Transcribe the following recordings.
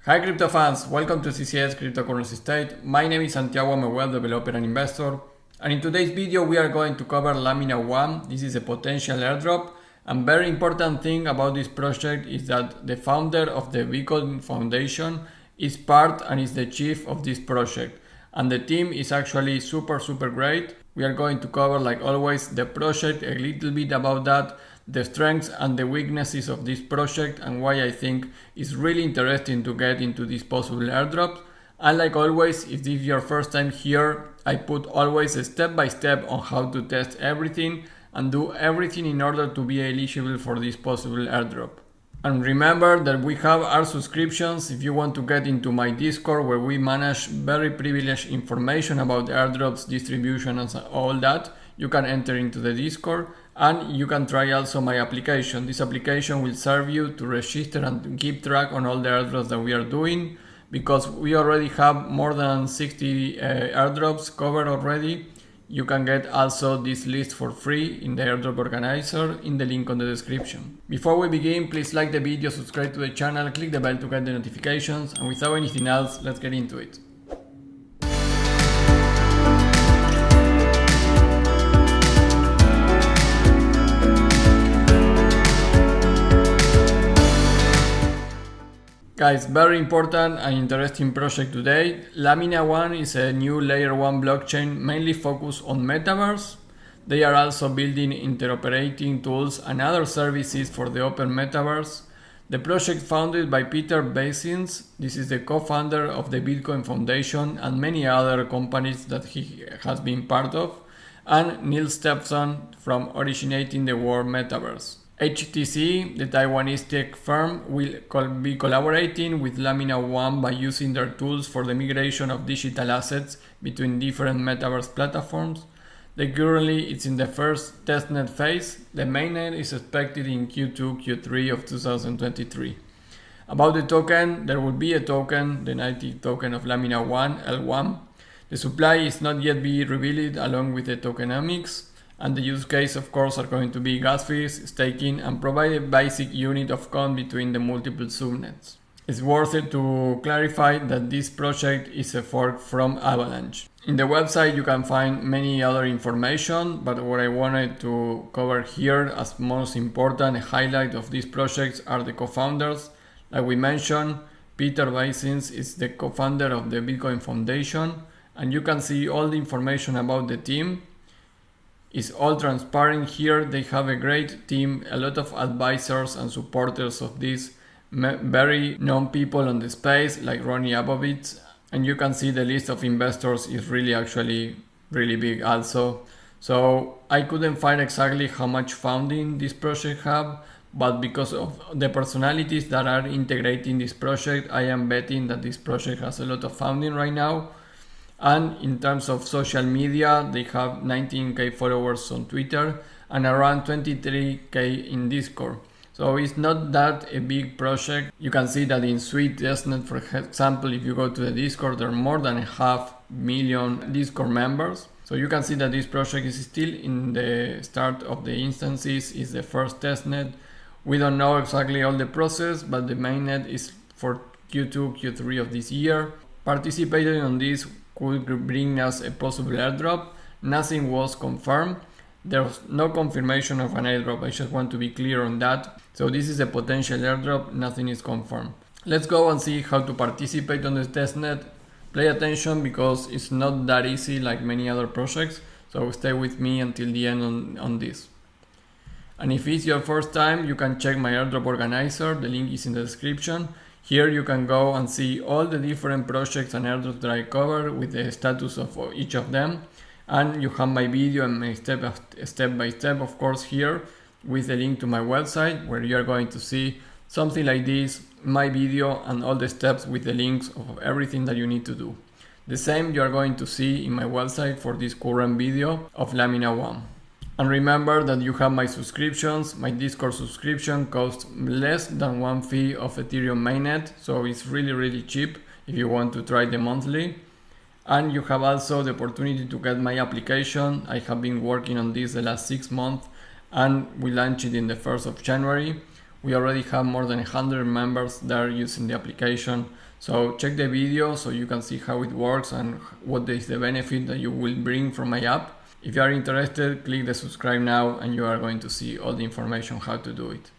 Hi crypto fans, welcome to CCS Cryptocurrency State. My name is Santiago, I'm a web developer and investor. And in today's video we are going to cover Lamina1. This is a potential airdrop. And very important thing about this project is that the founder of the Vechain Foundation is part and is the chief of this project. And the team is actually super great. We are going to cover, like always, the project, a little bit about that, the strengths and the weaknesses of this project, and why I think it's really interesting to get into this possible airdrop. And like always, if this is your first time here, I put always a step-by-step on how to test everything and do everything in order to be eligible for this possible airdrop. And remember that we have our subscriptions if you want to get into my Discord, where we manage very privileged information about airdrops, distribution and all that. You can enter into the Discord and you can try also my application. This application will serve you to register and to keep track on all the airdrops that we are doing, because we already have more than 60 airdrops covered already. You can get also this list for free in the airdrop organizer in the link on the description. Before we begin, please like the video, subscribe to the channel, click the bell to get the notifications, and without anything else, let's get into it. Guys, very important and interesting project today. Lamina1 is a new layer 1 blockchain mainly focused on Metaverse. They are also building interoperating tools and other services for the open Metaverse. The project founded by Peter Vechain, this is the co-founder of the Bitcoin Foundation and many other companies that he has been part of, and Neil Stephenson from originating the word Metaverse. HTC, the Taiwanese tech firm, will be collaborating with Lamina1 by using their tools for the migration of digital assets between different Metaverse platforms. Currently, it's in the first testnet phase. The mainnet is expected in Q2-Q3 of 2023. About the token, there will be a token, the native token of Lamina1 L1. The supply is not yet be revealed along with the tokenomics. And the use case, of course, are going to be gas fees, staking, and provide a basic unit of count between the multiple subnets. It's worth it to clarify that this project is a fork from Avalanche. In the website you can find many other information, but what I wanted to cover here as most important highlight of these projects are the co-founders. Like we mentioned, Peter Vechain is the co-founder of the Bitcoin Foundation, and you can see all the information about the team. It's all transparent here. They have a great team, a lot of advisors and supporters of these very known people on the space, like Ronnie Abovitz. And you can see the list of investors is really big also. So I couldn't find exactly how much funding this project have, but because of the personalities that are integrating this project, I am betting that this project has a lot of funding right now. And in terms of social media, they have 19k followers on Twitter and around 23k in Discord. So it's not that a big project. You can see that in Sweet Testnet, for example, if you go to the Discord, there are more than 500,000 Discord members. So you can see that this project is still in the start of the instances, is the first testnet. We don't know exactly all the process, but the mainnet is for Q2, Q3 of this year. Participating on this could bring us a possible airdrop. Nothing was confirmed. There's no confirmation of an airdrop. I just want to be clear on that. So this is a potential airdrop. Nothing is confirmed. Let's go and see how to participate on this testnet. Pay attention because it's not that easy like many other projects. So stay with me until the end on this. And if it's your first time, you can check my airdrop organizer. The link is in the description. Here you can go and see all the different projects and airdrops that I cover with the status of each of them. And you have my video and my step by step, of course, here with the link to my website, where you are going to see something like this, my video and all the steps with the links of everything that you need to do. The same you are going to see in my website for this current video of Lamina1. And remember that you have my subscriptions. My Discord subscription costs less than 1 fee of Ethereum mainnet, so it's really cheap if you want to try the monthly. And you have also the opportunity to get my application. I have been working on this the last 6 months and we launched it in the 1st of January. We already have more than 100 members there using the application. So check the video so you can see how it works and what is the benefit that you will bring from my app. If you are interested, click the subscribe now and you are going to see all the information how to do it.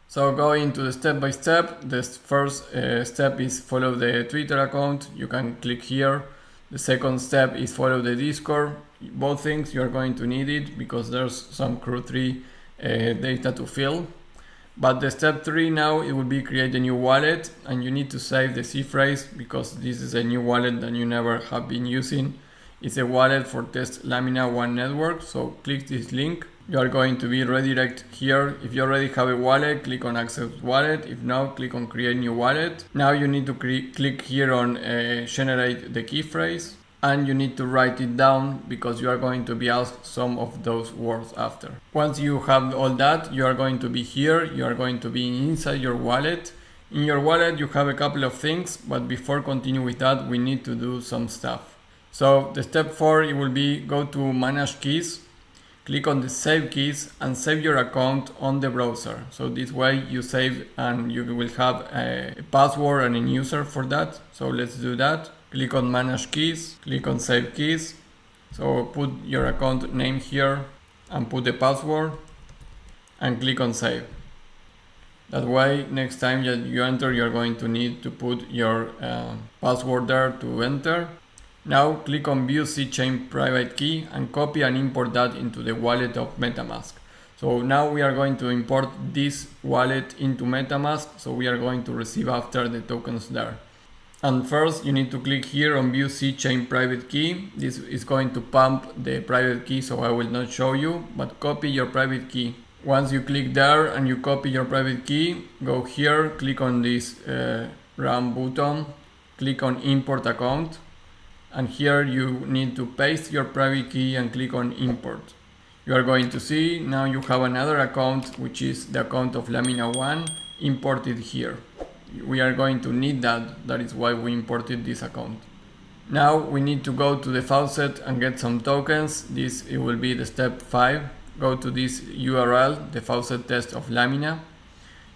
So going to the step by step, the first step is follow the Twitter account. You can click here. The second step is follow the Discord. Both things you are going to need it because there's some Crew 3 data to fill. But the step 3 now, it will be create a new wallet, and you need to save the C phrase because this is a new wallet that you never have been using. It's a wallet for test Lamina1 network, so click this link. You are going to be redirected here. If you already have a wallet, click on access wallet. If not, click on create new wallet. Now you need to click here on generate the key phrase, and you need to write it down because you are going to be asked some of those words after. Once you have all that, you are going to be here. You are going to be inside your wallet. In your wallet, you have a couple of things, but before continue with that, we need to do some stuff. So the step 4, it will be go to manage keys, click on the save keys and save your account on the browser. So this way you save and you will have a password and a user for that. So let's do that. Click on manage keys, click on save keys. So put your account name here and put the password and click on save. That way next time that you enter, you're going to need to put your password there to enter. Now click on view Zksync private key and copy and import that into the wallet of Metamask. So now we are going to import this wallet into Metamask, so we are going to receive after the tokens there. And first you need to click here on view Zksync private key. This is going to pump the private key, so I will not show you, but copy your private key. Once you click there and you copy your private key, go here, click on this run button, click on import account, and here you need to paste your private key and click on import. You are going to see now you have another account, which is the account of Lamina1 imported here. We are going to need that. That is why we imported this account. Now we need to go to the Faucet and get some tokens. It will be the step 5. Go to this URL, the Faucet test of Lamina.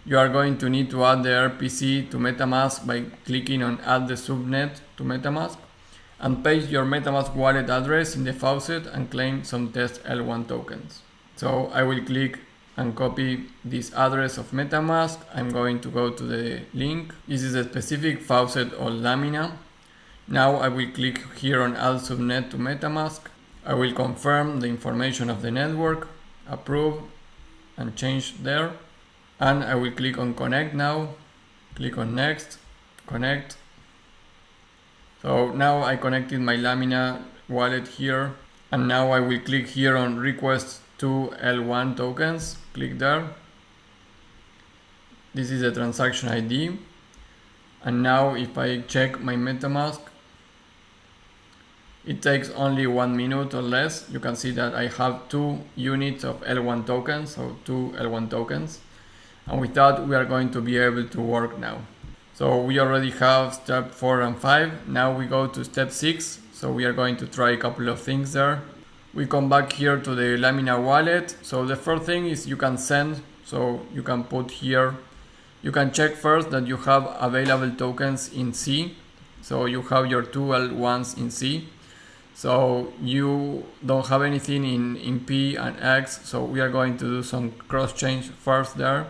You are going to need to add the RPC to Metamask by clicking on add the subnet to Metamask and paste your Metamask wallet address in the Faucet and claim some test L1 tokens. So I will click and copy this address of Metamask. I'm going to go to the link. This is a specific Faucet or Lamina. Now I will click here on add subnet to Metamask. I will confirm the information of the network, approve and change there. And I will click on connect now. Click on next, connect. So now I connected my Lamina wallet here. And now I will click here on request to L1 tokens. Click there. This is a transaction ID. And now if I check my Metamask, it takes only 1 minute or less. You can see that I have 2 units of L1 tokens, so 2 L1 tokens. And with that, we are going to be able to work now. So we already have step 4 and 5. Now we go to step 6. So we are going to try a couple of things there. We come back here to the Lamina wallet. So the first thing is you can send. So you can put here, you can check first that you have available tokens in C. So you have your 2 L1s in C. So you don't have anything in P and X. So we are going to do some cross change first there.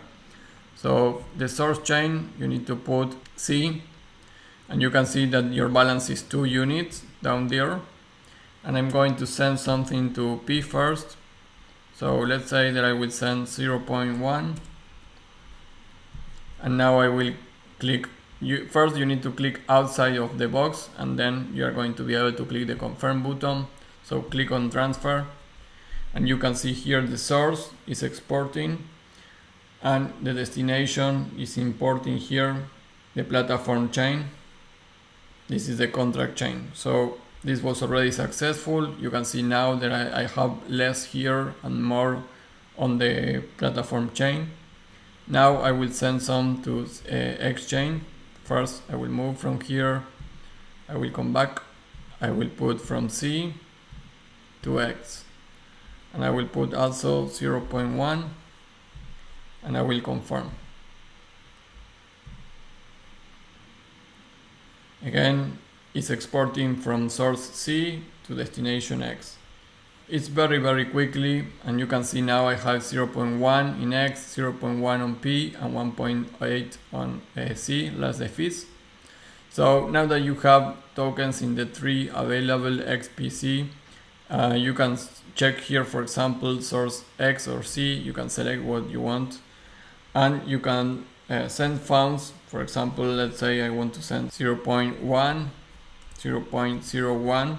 So the source chain, you need to put C, and you can see that your balance is 2 units down there. And I'm going to send something to P first. So let's say that I will send 0.1. And now I will click. First you need to click outside of the box, and then you are going to be able to click the confirm button. So click on transfer, and you can see here the source is exporting and the destination is importing here the platform chain. This is the contract chain. So this was already successful. You can see now that I have less here and more on the platform chain. Now I will send some to X chain. First I will move from here, I will come back, I will put from C to X, and I will put also 0.1, and I will confirm. Again, it's exporting from source C to destination X. It's very quickly, and you can see now I have 0.1 in X, 0.1 on P, and 1.8 on C, less the fees. So now that you have tokens in the 3 available XPC, you can check here, for example, source X or C. You can select what you want, and you can send funds. For example, let's say I want to send 0.1, 0.01,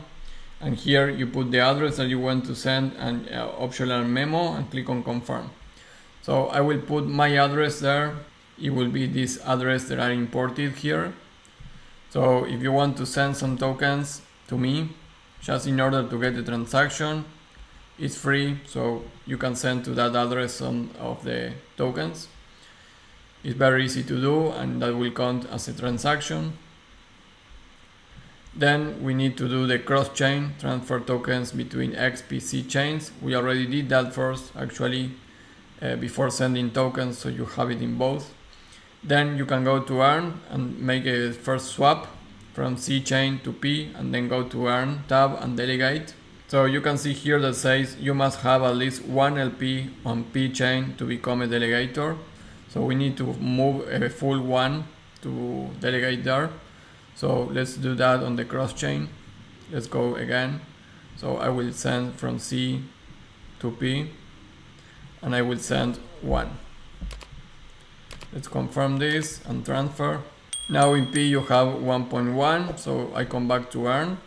and here you put the address that you want to send and optional memo, and click on confirm. So I will put my address there. It will be this address that I imported here. So if you want to send some tokens to me, just in order to get the transaction, it's free, so you can send to that address some of the tokens. It's very easy to do, and that will count as a transaction. Then we need to do the cross-chain transfer tokens between XPC chains. We already did that first, actually, before sending tokens, so you have it in both. Then you can go to earn and make a first swap from C chain to P, and then go to earn tab and delegate. So you can see here that says you must have at least 1 LP on P chain to become a delegator. So we need to move a full one to delegate there. So let's do that on the cross chain. Let's go again. So I will send from C to P, and I will send 1. Let's confirm this and transfer. Now in P you have 1.1, so I come back to earn,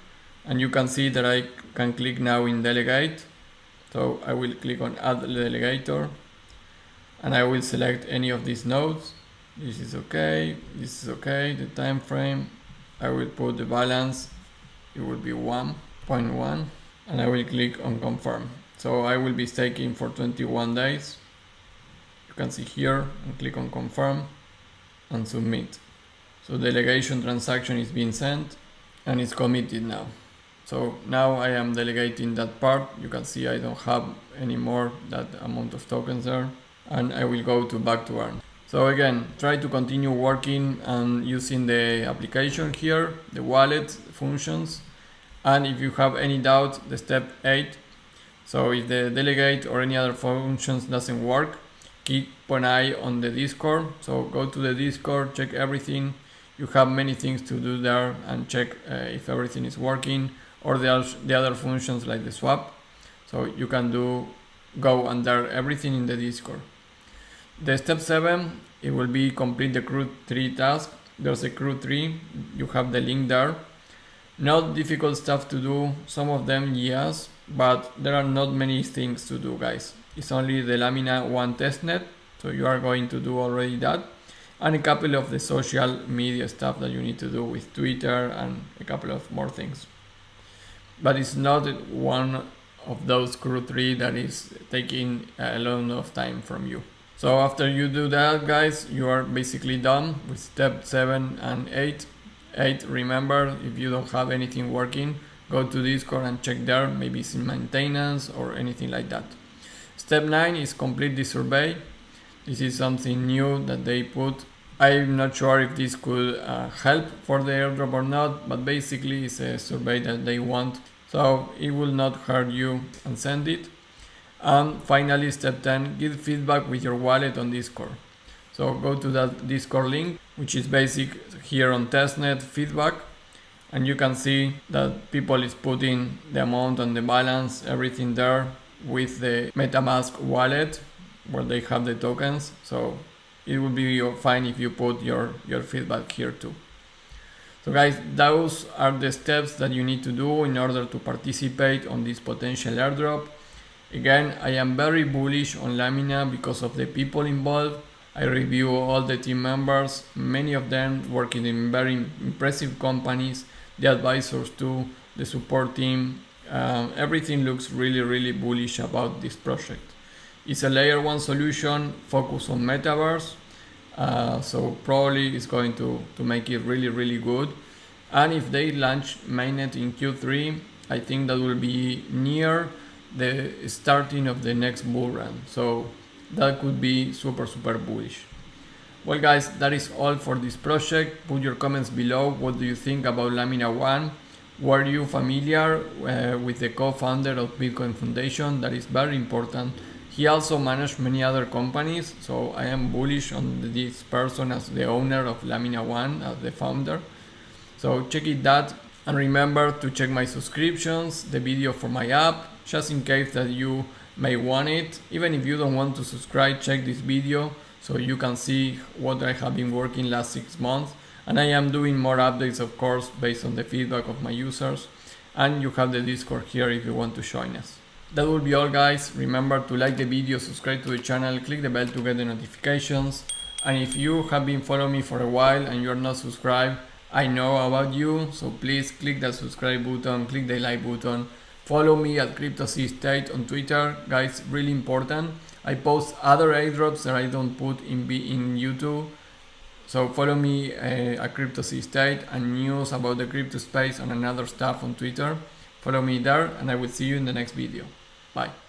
and you can see that I can click now in delegate. So I will click on add delegator, and I will select any of these nodes. This is okay, this is okay, the time frame. I will put the balance, it will be 1.1, and I will click on confirm. So I will be staking for 21 days. You can see here, and click on confirm and submit. So delegation transaction is being sent, and it's committed now. So now I am delegating that part. You can see I don't have anymore that amount of tokens there, and I will go to back to earn. So again, try to continue working and using the application here, the wallet functions. And if you have any doubt, the step 8. So if the delegate or any other functions doesn't work, keep an eye on the Discord. So go to the Discord, check everything. You have many things to do there, and check if everything is working, or the other functions like the swap. So you can go under everything in the Discord. The step 7, it will be complete the crew 3 task. There's a crew 3, you have the link there. Not difficult stuff to do, some of them yes, but there are not many things to do, guys. It's only the Lamina1 Testnet, so you are going to do already that, and a couple of the social media stuff that you need to do with Twitter and a couple of more things. But it's not one of those crew 3 that is taking a lot of time from you. So after you do that, guys, you are basically done with step 7 and 8. 8, remember, if you don't have anything working, go to Discord and check there, maybe it's in maintenance or anything like that. Step 9 is complete the survey. This is something new that they put. I'm not sure if this could help for the airdrop or not, but basically it's a survey that they want, so it will not hurt you, and send it. And finally, step 10, give feedback with your wallet on Discord. So go to that Discord link, which is basic here on Testnet feedback, and you can see that people is putting the amount and the balance, everything there with the Metamask wallet where they have the tokens. So it will be fine if you put your feedback here too. So guys, those are the steps that you need to do in order to participate on this potential airdrop. Again, I am very bullish on Lamina because of the people involved. I review all the team members, many of them working in very impressive companies, the advisors too, the support team. Everything looks really bullish about this project. It's a layer 1 solution focused on Metaverse, so probably it's going to make it really good. And if they launch mainnet in Q3, I think that will be near the starting of the next bull run. So that could be super bullish. Well guys, that is all for this project. Put your comments below. What do you think about Lamina1? Were you familiar with the co-founder of Bitcoin Foundation? That is very important. He also managed many other companies, so I am bullish on this person as the owner of Lamina1, as the founder. So check it out, and remember to check my subscriptions, the video for my app, just in case that you may want it. Even if you don't want to subscribe, check this video so you can see what I have been working last 6 months. And I am doing more updates, of course, based on the feedback of my users. And you have the Discord here if you want to join us. That will be all guys. Remember to like the video, subscribe to the channel, click the bell to get the notifications. And if you have been following me for a while and you're not subscribed, I know about you, so please click that subscribe button, click the like button. Follow me at CryptoCState on Twitter, guys, really important. I post other airdrops that I don't put in YouTube. So follow me at CryptoCState and news about the crypto space and another stuff on Twitter. Follow me there, and I will see you in the next video. Bye.